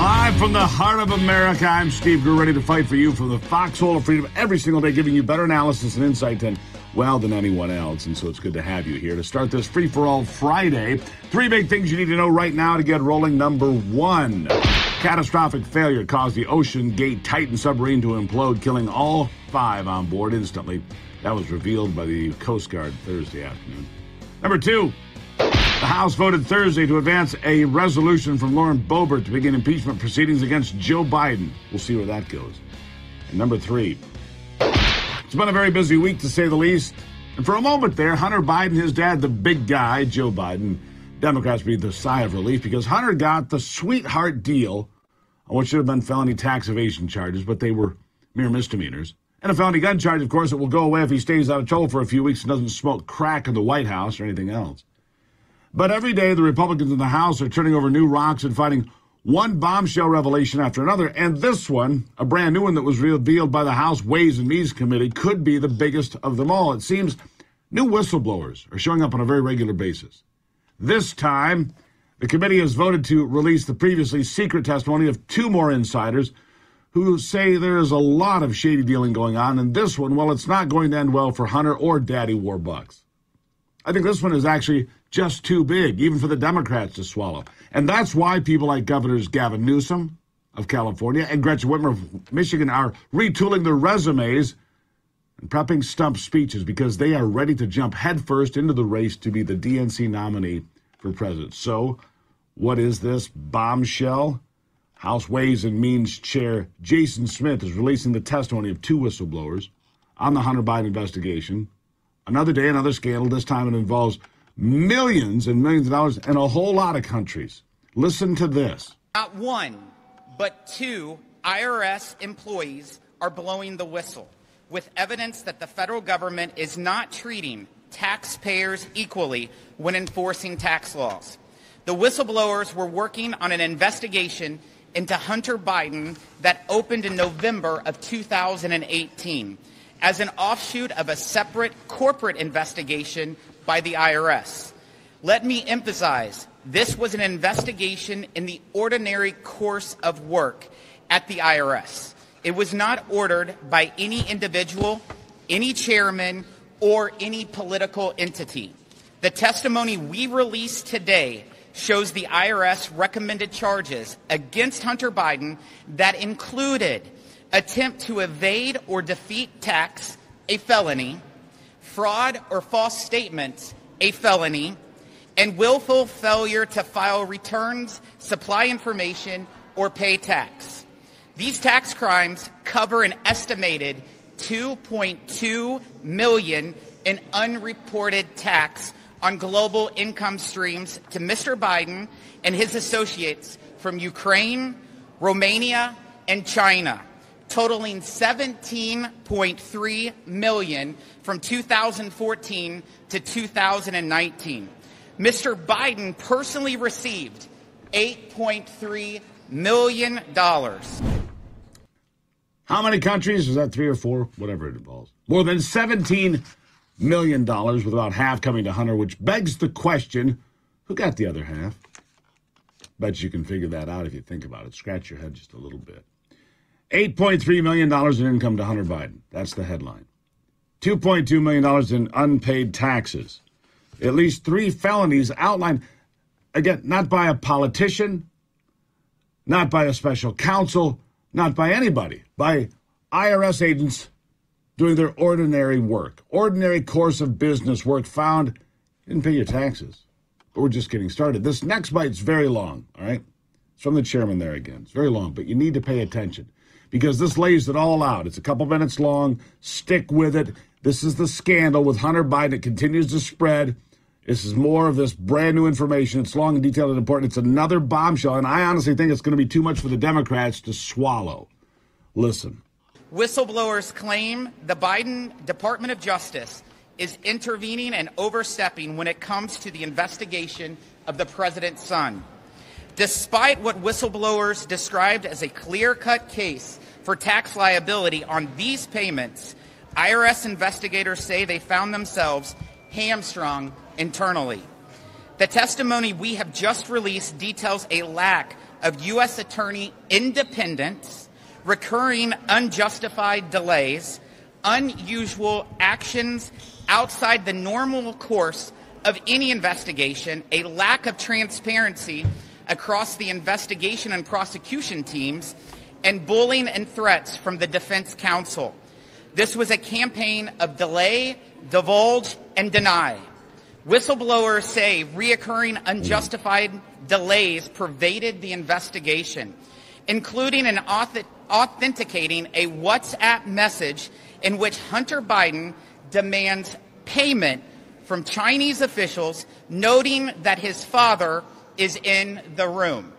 Live from the heart of America, I'm Steve Gruber, ready to fight for you from the foxhole of freedom every single day, giving you better analysis and insight than anyone else. And so it's good to have you here to start this free-for-all Friday. 3 big things you need to know right now to get rolling. Number 1, catastrophic failure caused the Ocean Gate Titan submarine to implode, killing all 5 on board instantly. That was revealed by the Coast Guard Thursday afternoon. Number 2, the House voted Thursday to advance a resolution from Lauren Boebert to begin impeachment proceedings against Joe Biden. We'll see where that goes. And number 3, it's been a very busy week, to say the least. And for a moment there, Hunter Biden, his dad, the big guy, Joe Biden, Democrats breathed a sigh of relief because Hunter got the sweetheart deal on what should have been felony tax evasion charges, but they were mere misdemeanors. And a felony gun charge, of course, that will go away if he stays out of trouble for a few weeks and doesn't smoke crack in the White House or anything else. But every day, the Republicans in the House are turning over new rocks and finding one bombshell revelation after another. And this one, a brand new one that was revealed by the House Ways and Means Committee, could be the biggest of them all. It seems new whistleblowers are showing up on a very regular basis. This time, the committee has voted to release the previously secret testimony of 2 more insiders who say there is a lot of shady dealing going on. And this one, well, it's not going to end well for Hunter or Daddy Warbucks. I think this one is actually just too big, even for the Democrats to swallow. And that's why people like Governors Gavin Newsom of California and Gretchen Whitmer of Michigan are retooling their resumes and prepping stump speeches because they are ready to jump headfirst into the race to be the DNC nominee for president. So, what is this bombshell? House Ways and Means Chair Jason Smith is releasing the testimony of 2 whistleblowers on the Hunter Biden investigation. Another day, another scandal. This time it involves millions and millions of dollars in a whole lot of countries. Listen to this. Not 1, but 2 IRS employees are blowing the whistle with evidence that the federal government is not treating taxpayers equally when enforcing tax laws. The whistleblowers were working on an investigation into Hunter Biden that opened in November of 2018 as an offshoot of a separate corporate investigation by the IRS. Let me emphasize, this was an investigation in the ordinary course of work at the IRS. It was not ordered by any individual, any chairman, or any political entity. The testimony we released today shows the IRS recommended charges against Hunter Biden that included attempt to evade or defeat tax, a felony, fraud or false statements, a felony, and willful failure to file returns, supply information, or pay tax. These tax crimes cover an estimated $2.2 million in unreported tax on global income streams to Mr. Biden and his associates from Ukraine, Romania, and China, totaling $17.3 million from 2014 to 2019. Mr. Biden personally received $8.3 million. How many countries? Is that 3 or 4? Whatever it involves. More than $17 million, with about half coming to Hunter, which begs the question, who got the other half? Bet you can figure that out if you think about it. Scratch your head just a little bit. $8.3 million in income to Hunter Biden. That's the headline. $2.2 million in unpaid taxes. At least 3 felonies outlined, again, not by a politician, not by a special counsel, not by anybody, by IRS agents doing their ordinary work, ordinary course of business work found. Didn't pay your taxes. But we're just getting started. This next bite's very long, all right? It's from the chairman there again. It's very long, but you need to pay attention because this lays it all out. It's a couple minutes long. Stick with it. This is the scandal with Hunter Biden. It continues to spread. This is more of this brand new information. It's long and detailed and important. It's another bombshell, and I honestly think it's going to be too much for the Democrats to swallow. Listen. Whistleblowers claim the Biden Department of Justice is intervening and overstepping when it comes to the investigation of the president's son. Despite what whistleblowers described as a clear-cut case for tax liability on these payments, IRS investigators say they found themselves hamstrung internally. The testimony we have just released details a lack of U.S. attorney independence, recurring unjustified delays, unusual actions outside the normal course of any investigation, a lack of transparency across the investigation and prosecution teams, and bullying and threats from the defense counsel. This was a campaign of delay, divulge, and deny. Whistleblowers say reoccurring unjustified delays pervaded the investigation, including an authenticating a WhatsApp message in which Hunter Biden demands payment from Chinese officials, noting that his father is in the room.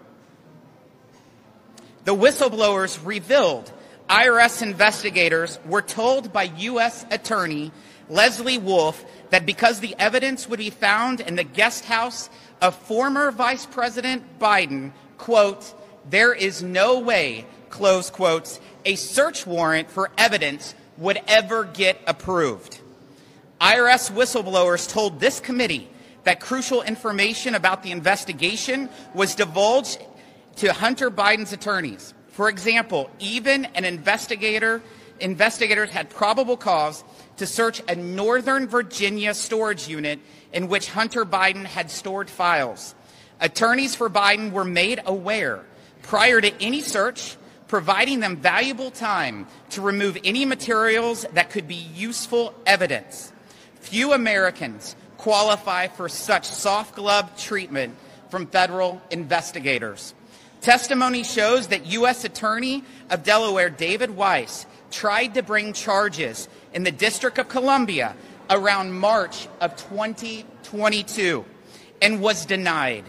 The whistleblowers revealed IRS investigators were told by U.S. Attorney Leslie Wolf that because the evidence would be found in the guest house of former Vice President Biden, quote, there is no way, close quotes, a search warrant for evidence would ever get approved. IRS whistleblowers told this committee that crucial information about the investigation was divulged to Hunter Biden's attorneys. For example, even an investigators had probable cause to search a Northern Virginia storage unit in which Hunter Biden had stored files. Attorneys for Biden were made aware prior to any search, providing them valuable time to remove any materials that could be useful evidence. Few Americans qualify for such soft glove treatment from federal investigators. Testimony shows that U.S. Attorney of Delaware David Weiss tried to bring charges in the District of Columbia around March of 2022 and was denied.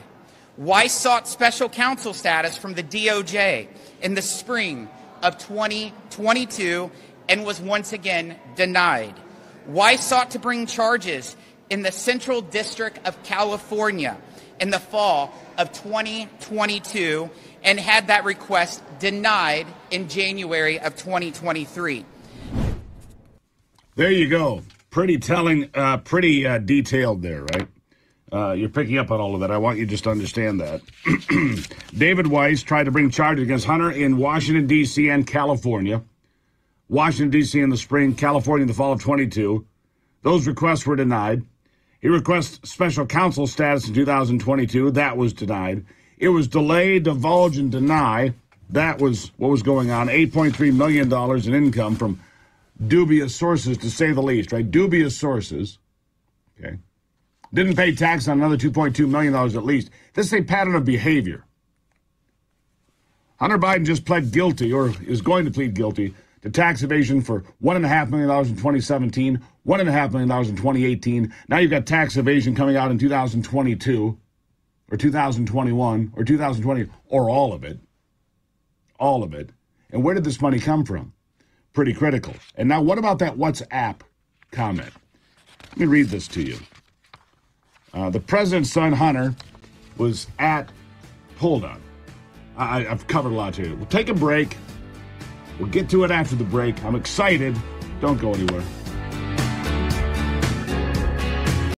Weiss sought special counsel status from the DOJ in the spring of 2022 and was once again denied. Weiss sought to bring charges in the Central District of California in the fall of 2022 and had that request denied in January of 2023. There you go. Pretty telling, pretty detailed there, right? You're picking up on all of that. I want you just to understand that. David Weiss tried to bring charges against Hunter in Washington, D.C. and California. Washington, D.C. in the spring, California in the fall of 22. Those requests were denied. He requested special counsel status in 2022. That was denied. It was delay, divulge, and deny. That was what was going on. $8.3 million in income from dubious sources, to say the least, right? Dubious sources. Okay. Didn't pay tax on another $2.2 million at least. This is a pattern of behavior. Hunter Biden just pled guilty, or is going to plead guilty, to tax evasion for $1.5 million in 2017, $1.5 million in 2018. Now you've got tax evasion coming out in 2022, or 2021, or 2020, or all of it. All of it. And where did this money come from? Pretty critical. And now what about that WhatsApp comment? Let me read this to you. The president's son, Hunter, was at, hold on. I've covered a lot here. We'll take a break. We'll get to it after the break. I'm excited. Don't go anywhere.